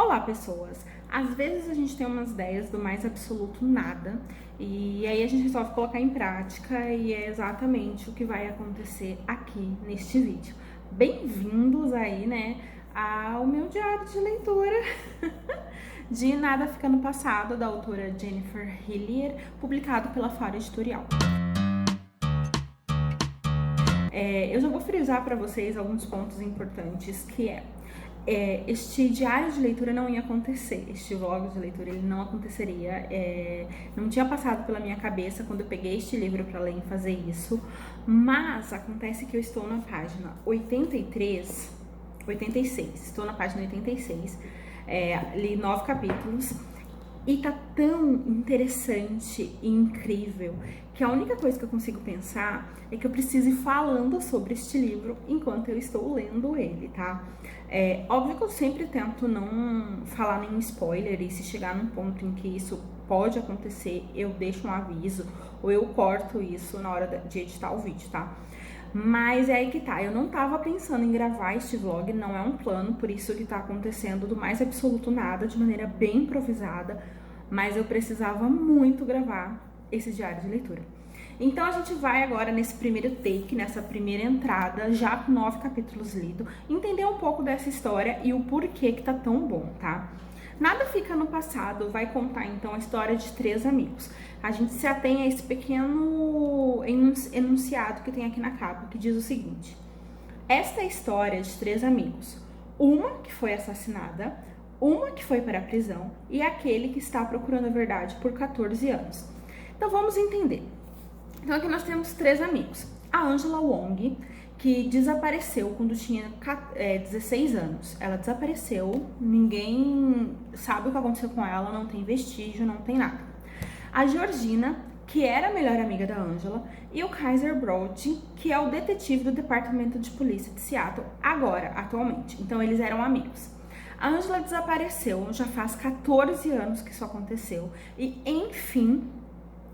Olá, pessoas! Às vezes a gente tem umas ideias do mais absoluto nada e aí a gente resolve colocar em prática e é exatamente o que vai acontecer aqui neste vídeo. Bem-vindos aí, né, ao meu diário de leitura de Nada Fica no Passado, da autora Jennifer Hillier, publicado pela Faro Editorial. Eu já vou frisar para vocês alguns pontos importantes, que este diário de leitura não ia acontecer, este vlog de leitura ele não aconteceria, não tinha passado pela minha cabeça quando eu peguei este livro para ler em fazer isso, mas acontece que eu estou na página 86, estou na página 86, li 9 capítulos, e tá tão interessante e incrível que a única coisa que eu consigo pensar é que eu preciso ir falando sobre este livro enquanto eu estou lendo ele, tá? Óbvio que eu sempre tento não falar nenhum spoiler, e se chegar num ponto em que isso pode acontecer, eu deixo um aviso ou eu corto isso na hora de editar o vídeo, tá? Mas é aí que tá, eu não tava pensando em gravar este vlog, não é um plano, por isso que tá acontecendo do mais absoluto nada, de maneira bem improvisada, mas eu precisava muito gravar esse diário de leitura. Então a gente vai agora nesse primeiro take, nessa primeira entrada, já com 9 capítulos lidos, entender um pouco dessa história e o porquê que tá tão bom, tá? Nada Fica no Passado vai contar então a história de 3 amigos. A gente se atém a esse pequeno enunciado que tem aqui na capa, que diz o seguinte: esta é a história de 3 amigos, uma que foi assassinada, uma que foi para a prisão e aquele que está procurando a verdade por 14 anos. Então vamos entender. Então aqui nós temos 3 amigos. A Angela Wong, que desapareceu quando tinha 16 anos. Ela desapareceu, ninguém sabe o que aconteceu com ela, não tem vestígio, não tem nada. A Georgina, que era a melhor amiga da Angela, e o Kaiser Brody, que é o detetive do Departamento de Polícia de Seattle, atualmente. Então eles eram amigos. A Angela desapareceu, já faz 14 anos que isso aconteceu, e enfim,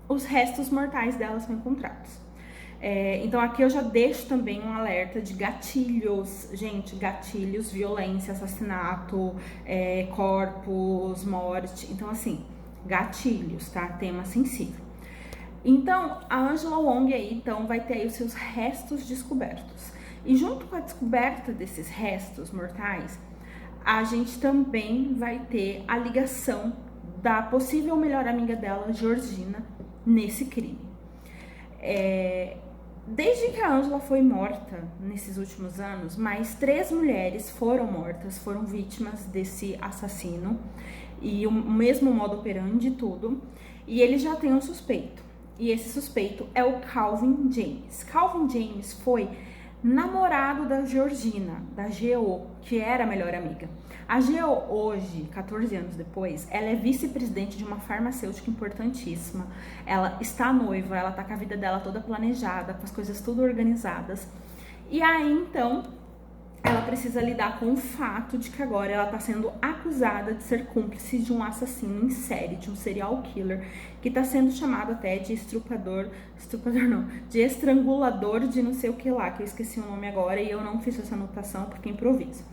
os restos mortais dela são encontrados. Então aqui eu já deixo também um alerta de gatilhos, gente, gatilhos, violência, assassinato, corpos, morte, então assim, gatilhos, tá? Tema sensível. Então, a Angela Wong aí, então, vai ter aí os seus restos descobertos. E junto com a descoberta desses restos mortais, a gente também vai ter a ligação da possível melhor amiga dela, Georgina, nesse crime. Desde que a Angela foi morta nesses últimos anos, mais 3 mulheres foram mortas, foram vítimas desse assassino, e o mesmo modo operandi de tudo, e ele já tem um suspeito, e esse suspeito é o Calvin James. Calvin James foi namorado da Georgina, da Geo, que era a melhor amiga. A Geo hoje, 14 anos depois, ela é vice-presidente de uma farmacêutica importantíssima. Ela está noiva, ela tá com a vida dela toda planejada, com as coisas tudo organizadas. E aí, então, ela precisa lidar com o fato de que agora ela está sendo acusada de ser cúmplice de um assassino em série, de um serial killer, que está sendo chamado até de de estrangulador de não sei o que lá, que eu esqueci o nome agora e eu não fiz essa anotação porque improviso.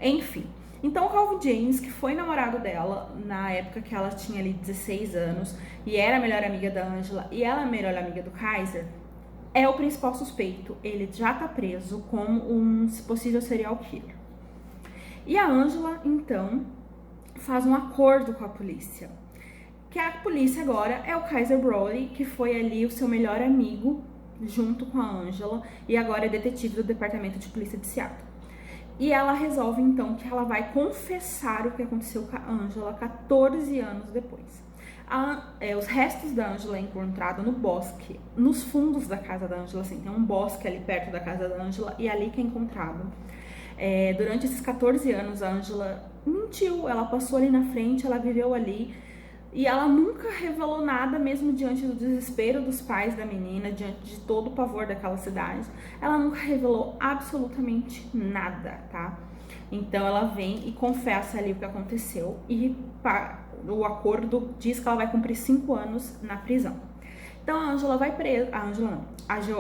Enfim, então o Calvin James, que foi namorado dela na época que ela tinha ali 16 anos e era a melhor amiga da Angela e ela a melhor amiga do Kaiser, é o principal suspeito. Ele já tá preso como um possível serial killer. E a Angela, então, faz um acordo com a polícia. Que a polícia agora é o Kaiser Brody, que foi ali o seu melhor amigo, junto com a Angela, e agora é detetive do Departamento de Polícia de Seattle. E ela resolve, então, que ela vai confessar o que aconteceu com a Angela 14 anos depois. Os restos da Angela é encontrado no bosque, nos fundos da casa da Angela, assim, tem um bosque ali perto da casa da Angela e é ali que é encontrado. Durante esses 14 anos, a Angela mentiu, ela passou ali na frente, ela viveu ali e ela nunca revelou nada, mesmo diante do desespero dos pais da menina, diante de todo o pavor daquela cidade, ela nunca revelou absolutamente nada, tá? Então ela vem e confessa ali o que aconteceu e o acordo diz que ela vai cumprir 5 anos na prisão. Então a Angela vai presa, a Angela não,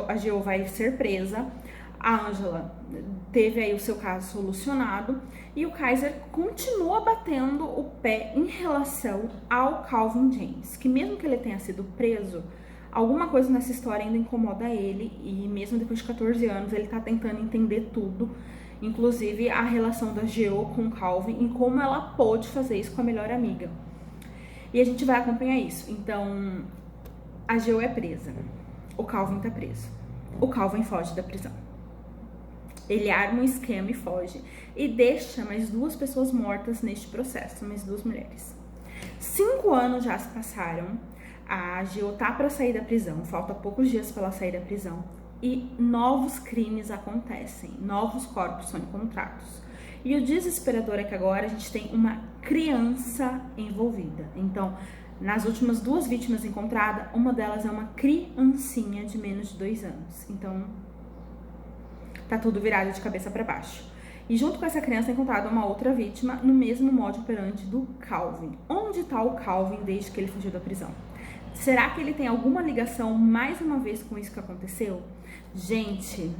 a Geo vai ser presa, a Angela teve aí o seu caso solucionado e o Kaiser continua batendo o pé em relação ao Calvin James, que mesmo que ele tenha sido preso, alguma coisa nessa história ainda incomoda ele, e mesmo depois de 14 anos ele tá tentando entender tudo, inclusive a relação da Geo com o Calvin e como ela pôde fazer isso com a melhor amiga. E a gente vai acompanhar isso. Então, a Geo é presa, o Calvin tá preso, o Calvin foge da prisão. Ele arma um esquema e foge e deixa mais 2 pessoas mortas neste processo, mais 2 mulheres. 5 anos já se passaram, a Geo tá para sair da prisão, falta poucos dias para ela sair da prisão e novos crimes acontecem, novos corpos são encontrados. E o desesperador é que agora a gente tem uma criança envolvida. Então, nas últimas 2 vítimas encontradas, uma delas é uma criancinha de menos de 2 anos. Então, tá tudo virado de cabeça para baixo. E junto com essa criança é encontrada uma outra vítima no mesmo modo operante do Calvin. Onde tá o Calvin desde que ele fugiu da prisão? Será que ele tem alguma ligação mais uma vez com isso que aconteceu? Gente,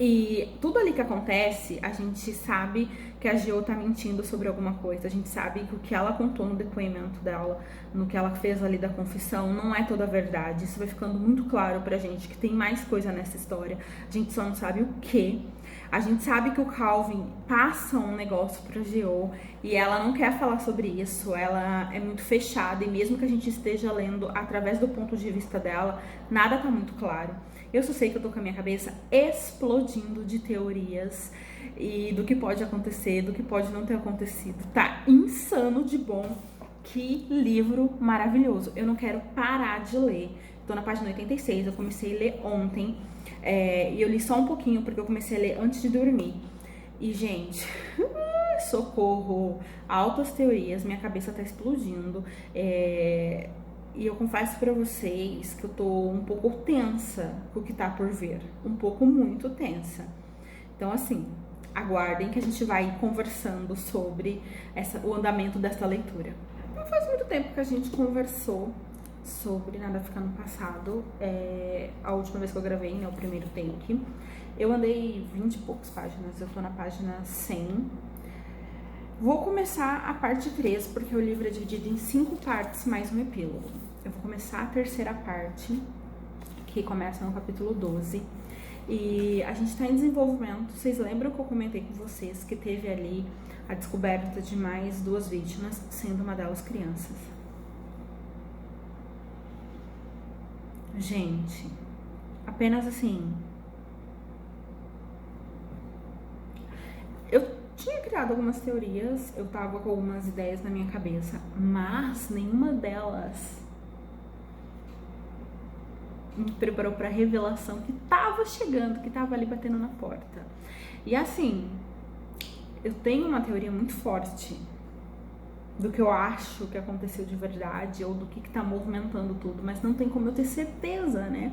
e tudo ali que acontece, a gente sabe que a Geo tá mentindo sobre alguma coisa. A gente sabe que o que ela contou no depoimento dela, no que ela fez ali da confissão, não é toda a verdade. Isso vai ficando muito claro pra gente que tem mais coisa nessa história. A gente só não sabe o que. A gente sabe que o Calvin passa um negócio pra Geo e ela não quer falar sobre isso. Ela é muito fechada e mesmo que a gente esteja lendo através do ponto de vista dela, nada tá muito claro. Eu só sei que eu tô com a minha cabeça explodindo de teorias e do que pode acontecer, do que pode não ter acontecido. Tá insano de bom. Que livro maravilhoso. Eu não quero parar de ler. Tô na página 86, eu comecei a ler ontem. E eu li só um pouquinho porque eu comecei a ler antes de dormir. E, gente, socorro, altas teorias, minha cabeça tá explodindo. E eu confesso pra vocês que eu tô um pouco tensa com o que tá por vir. Um pouco muito tensa. Então, assim, aguardem que a gente vai conversando sobre o andamento dessa leitura. Não faz muito tempo que a gente conversou sobre Nada Fica no Passado. A última vez que eu gravei, né, o primeiro take. Eu andei 20 e poucas páginas, eu tô na página 100. Vou começar a parte 3, porque o livro é dividido em 5 partes mais um epílogo. Eu vou começar a terceira parte, que começa no capítulo 12. E a gente tá em desenvolvimento. Vocês lembram que eu comentei com vocês que teve ali a descoberta de mais 2 vítimas, sendo uma delas crianças. Gente, apenas assim, eu tinha criado algumas teorias, eu tava com algumas ideias na minha cabeça, mas nenhuma delas me preparou pra revelação que tava chegando, que tava ali batendo na porta. E assim, eu tenho uma teoria muito forte do que eu acho que aconteceu de verdade ou do que tá movimentando tudo, mas não tem como eu ter certeza, né?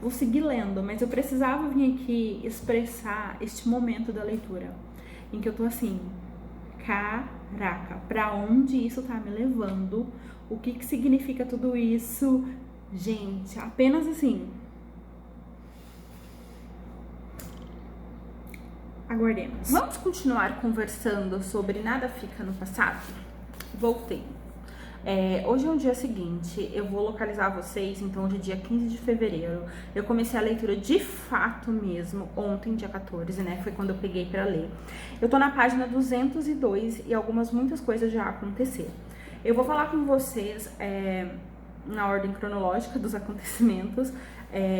Vou seguir lendo, mas eu precisava vir aqui expressar este momento da leitura em que eu tô assim, caraca, pra onde isso tá me levando? O que significa tudo isso? Gente, apenas assim, aguardemos. Vamos continuar conversando sobre Nada Fica no Passado? Voltei. Hoje é o dia seguinte, eu vou localizar vocês, então hoje é dia 15 de fevereiro. Eu comecei a leitura de fato mesmo ontem, dia 14, né? Foi quando eu peguei pra ler. Eu tô na página 202 e muitas coisas já aconteceram. Eu vou falar com vocês na ordem cronológica dos acontecimentos,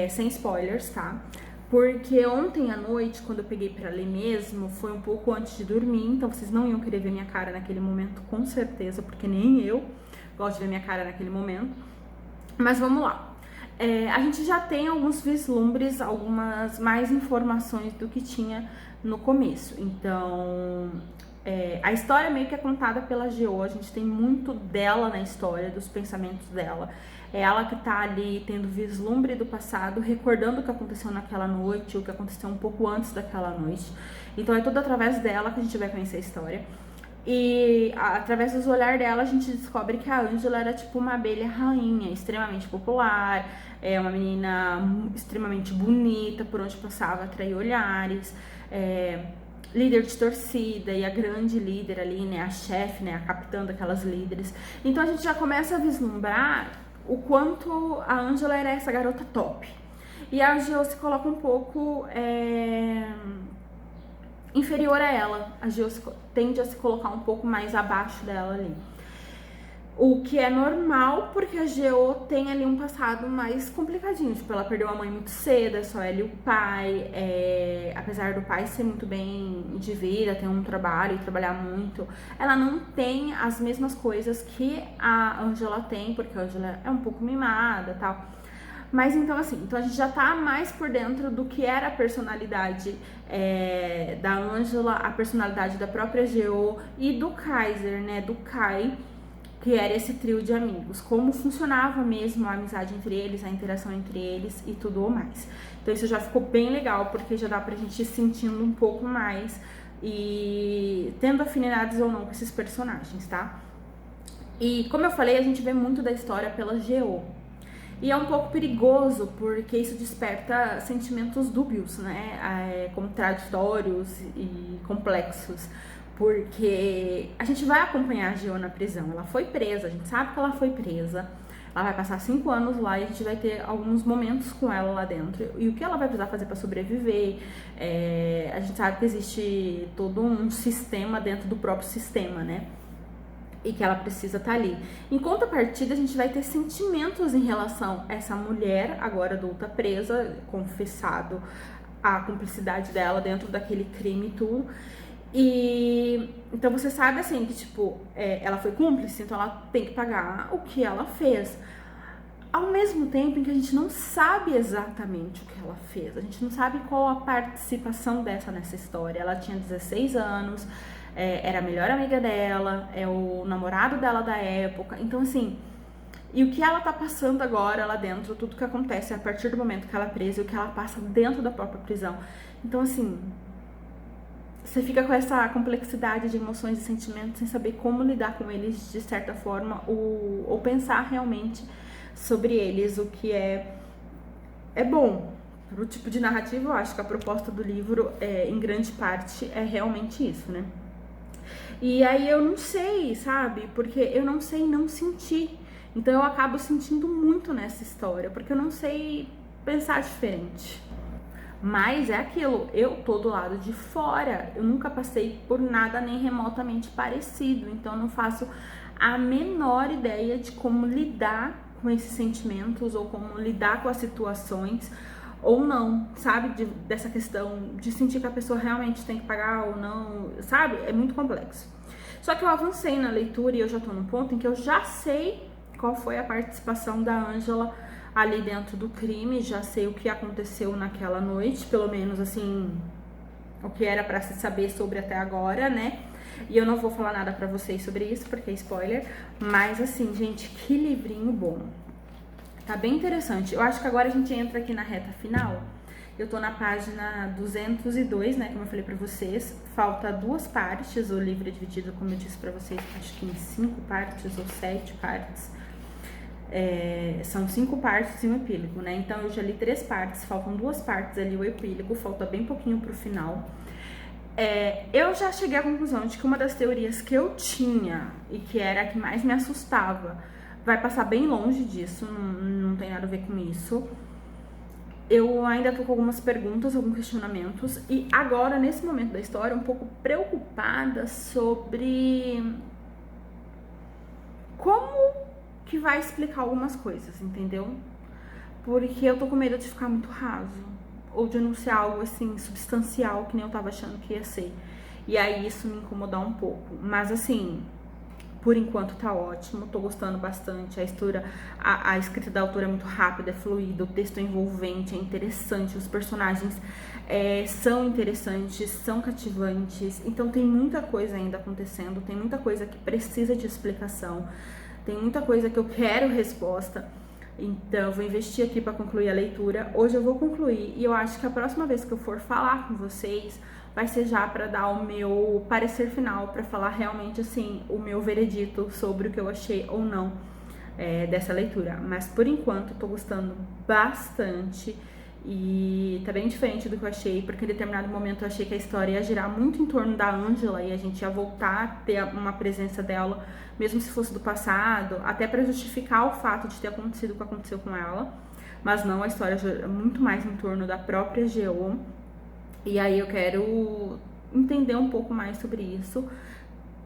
sem spoilers, tá? Porque ontem à noite, quando eu peguei pra ler mesmo, foi um pouco antes de dormir, então vocês não iam querer ver minha cara naquele momento, com certeza, porque nem eu gosto de ver minha cara naquele momento. Mas vamos lá. A gente já tem alguns vislumbres, algumas mais informações do que tinha no começo. Então, a história meio que é contada pela Geo, a gente tem muito dela na história, dos pensamentos dela. É ela que tá ali tendo vislumbre do passado, recordando o que aconteceu naquela noite, o que aconteceu um pouco antes daquela noite. Então é tudo através dela que a gente vai conhecer a história. E através do olhar dela a gente descobre que a Ângela era tipo uma abelha rainha, extremamente popular, uma menina extremamente bonita, por onde passava atraía olhares, líder de torcida e a grande líder ali, né, a chefe, né, a capitã daquelas líderes. Então a gente já começa a vislumbrar o quanto a Ângela era essa garota top. E a Geo se coloca um pouco inferior a ela. A Geo tende a se colocar um pouco mais abaixo dela ali. O que é normal, porque a Geo tem ali um passado mais complicadinho. Tipo, ela perdeu a mãe muito cedo, é só ela e o pai. Apesar do pai ser muito bem de vida, ter um trabalho e trabalhar muito, ela não tem as mesmas coisas que a Ângela tem, porque a Ângela é um pouco mimada e tal. Mas então assim, então a gente já tá mais por dentro do que era a personalidade da Ângela, a personalidade da própria Geo e do Kaiser, né, do Kai, que era esse trio de amigos, como funcionava mesmo a amizade entre eles, a interação entre eles e tudo mais. Então isso já ficou bem legal, porque já dá pra gente ir sentindo um pouco mais e tendo afinidades ou não com esses personagens, tá? E como eu falei, a gente vê muito da história pela Geo. E é um pouco perigoso, porque isso desperta sentimentos dúbios, né? Contraditórios e complexos. Porque a gente vai acompanhar a Geo na prisão. Ela foi presa, a gente sabe que ela foi presa. Ela vai passar 5 anos lá e a gente vai ter alguns momentos com ela lá dentro. E o que ela vai precisar fazer para sobreviver. A gente sabe que existe todo um sistema dentro do próprio sistema, né? E que ela precisa estar ali. Em contrapartida, a gente vai ter sentimentos em relação a essa mulher, agora adulta, presa, confessado a cumplicidade dela dentro daquele crime e tudo. E então você sabe assim que tipo, ela foi cúmplice, então ela tem que pagar o que ela fez. Ao mesmo tempo em que a gente não sabe exatamente o que ela fez, a gente não sabe qual a participação dessa nessa história. Ela tinha 16 anos, era a melhor amiga dela, é o namorado dela da época. Então, assim, e o que ela tá passando agora lá dentro, tudo que acontece a partir do momento que ela é presa e o que ela passa dentro da própria prisão. Então, assim, você fica com essa complexidade de emoções e sentimentos sem saber como lidar com eles de certa forma ou pensar realmente sobre eles, o que é bom. Pro tipo de narrativa, eu acho que a proposta do livro, em grande parte, é realmente isso, né? E aí eu não sei, sabe? Porque eu não sei não sentir. Então eu acabo sentindo muito nessa história, porque eu não sei pensar diferente. Mas é aquilo, eu tô do lado de fora, eu nunca passei por nada nem remotamente parecido, então eu não faço a menor ideia de como lidar com esses sentimentos ou como lidar com as situações ou não, sabe? Dessa questão de sentir que a pessoa realmente tem que pagar ou não, sabe? É muito complexo. Só que eu avancei na leitura e eu já tô no ponto em que eu já sei qual foi a participação da Ângela ali dentro do crime, já sei o que aconteceu naquela noite, pelo menos assim, o que era pra se saber sobre até agora, né? E eu não vou falar nada pra vocês sobre isso, porque é spoiler, mas assim, gente, que livrinho bom. Tá bem interessante. Eu acho que agora a gente entra aqui na reta final. Eu tô na página 202, né, como eu falei pra vocês. Falta 2 partes, o livro é dividido, como eu disse pra vocês, acho que em 5 partes ou 7 partes. São 5 partes e um epílogo, né? Então eu já li 3 partes, faltam 2 partes ali, o epílogo, falta bem pouquinho pro final. Eu já cheguei à conclusão de que uma das teorias que eu tinha e que era a que mais me assustava vai passar bem longe disso, não tem nada a ver com isso. Eu ainda tô com algumas perguntas, alguns questionamentos, e agora, nesse momento da história, um pouco preocupada sobre como que vai explicar algumas coisas, entendeu? Porque eu tô com medo de ficar muito raso, ou de anunciar algo assim, substancial, que nem eu tava achando que ia ser. E aí isso me incomodar um pouco. Mas assim, por enquanto tá ótimo, tô gostando bastante. A escrita da autora é muito rápida, é fluida, o texto é envolvente, é interessante, os personagens são interessantes, são cativantes. Então tem muita coisa ainda acontecendo, tem muita coisa que precisa de explicação, tem muita coisa que eu quero resposta. Então eu vou investir aqui para concluir a leitura. Hoje eu vou concluir e eu acho que a próxima vez que eu for falar com vocês, vai ser já para dar o meu parecer final, para falar realmente assim o meu veredito sobre o que eu achei ou não dessa leitura. Mas por enquanto eu tô gostando bastante e tá bem diferente do que eu achei, porque em determinado momento eu achei que a história ia girar muito em torno da Angela e a gente ia voltar a ter uma presença dela, mesmo se fosse do passado, até para justificar o fato de ter acontecido o que aconteceu com ela. Mas não, a história gira muito mais em torno da própria Geo. E aí eu quero entender um pouco mais sobre isso.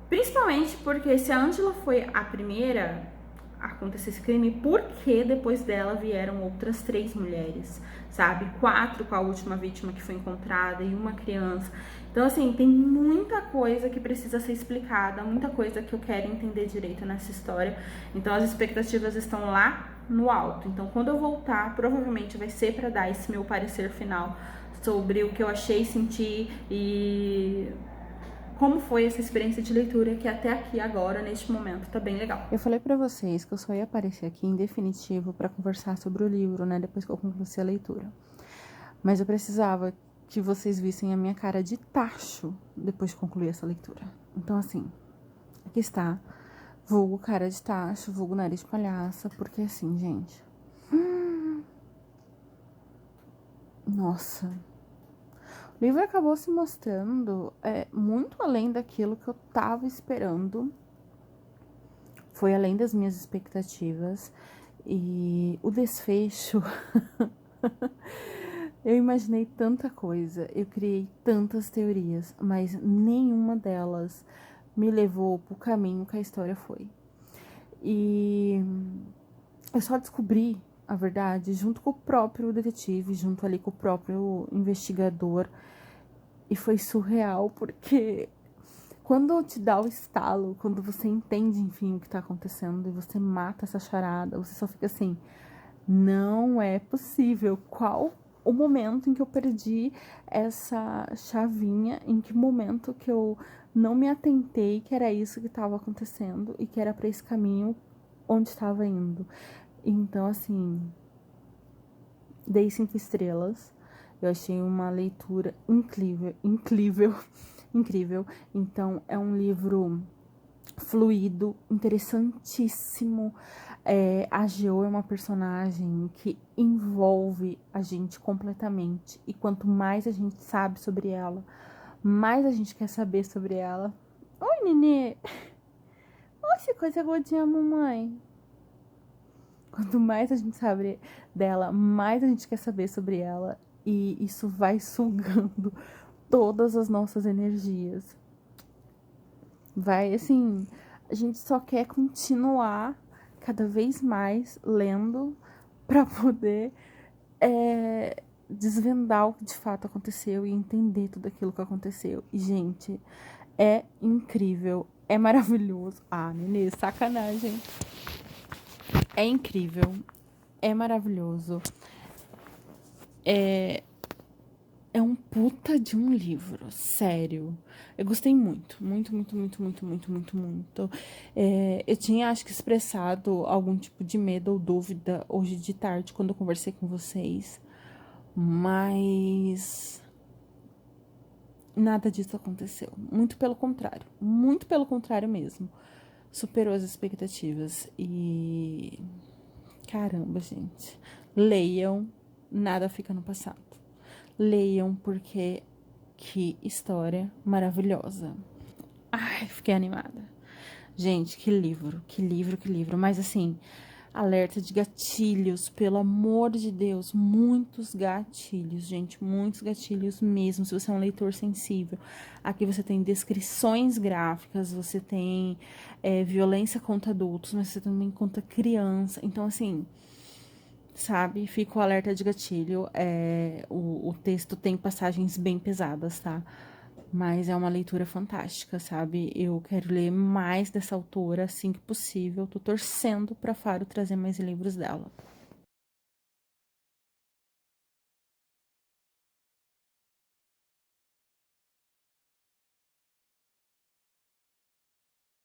Principalmente porque se a Angela foi a primeira a acontecer esse crime, por que depois dela vieram outras 3 mulheres, sabe? 4 com a última vítima que foi encontrada e uma criança. Então, assim, tem muita coisa que precisa ser explicada, muita coisa que eu quero entender direito nessa história. Então, as expectativas estão lá no alto. Então, quando eu voltar, provavelmente vai ser para dar esse meu parecer final sobre o que eu achei, senti e como foi essa experiência de leitura, que até aqui agora, neste momento, tá bem legal. Eu falei pra vocês que eu só ia aparecer aqui em definitivo pra conversar sobre o livro, né, depois que eu concluísse a leitura. Mas eu precisava que vocês vissem a minha cara de tacho depois de concluir essa leitura. Então, assim, aqui está, vulgo cara de tacho, vulgo nariz de palhaça, porque assim, gente... Nossa... O livro acabou se mostrando muito além daquilo que eu tava esperando. Foi além das minhas expectativas. E o desfecho... Eu imaginei tanta coisa, eu criei tantas teorias, mas nenhuma delas me levou pro caminho que a história foi. E eu só descobri a verdade junto com o próprio detetive, junto ali com o próprio investigador. E foi surreal, porque quando te dá o estalo, quando você entende, enfim, o que tá acontecendo e você mata essa charada, você só fica assim, não é possível. Qual o momento em que eu perdi essa chavinha, em que momento que eu não me atentei que era isso que estava acontecendo e que era para esse caminho onde estava indo. Então, assim, dei 5 estrelas. Eu achei uma leitura incrível, incrível. Então, é um livro fluido, interessantíssimo. A Geo é uma personagem que envolve a gente completamente. E quanto mais a gente sabe sobre ela, mais a gente quer saber sobre ela. Oi, Nenê! Oxe, coisa gordinha, mamãe. Quanto mais a gente sabe dela, mais a gente quer saber sobre ela. E isso vai sugando todas as nossas energias. Vai, assim, a gente só quer continuar cada vez mais lendo para poder desvendar o que de fato aconteceu e entender tudo aquilo que aconteceu. E, gente, é incrível, é maravilhoso. Ah, Nenê, sacanagem. É incrível, é maravilhoso. É um puta de um livro, sério. Eu gostei muito. Eu tinha, acho que, expressado algum tipo de medo ou dúvida hoje de tarde, quando eu conversei com vocês. Mas... nada disso aconteceu. Muito pelo contrário mesmo. Superou as expectativas. E... caramba, gente. Leiam, nada fica no passado. Leiam, porque que história maravilhosa. Ai, fiquei animada. Gente, que livro. Mas assim, alerta de gatilhos, pelo amor de Deus. Muitos gatilhos, gente. Muitos gatilhos mesmo, se você é um leitor sensível. Aqui você tem descrições gráficas, você tem violência contra adultos, mas você também contra criança. Então, assim... sabe? Fica o alerta de gatilho. O texto tem passagens bem pesadas, tá? Mas é uma leitura fantástica, sabe? Eu quero ler mais dessa autora assim que possível. Tô torcendo pra Faro trazer mais livros dela.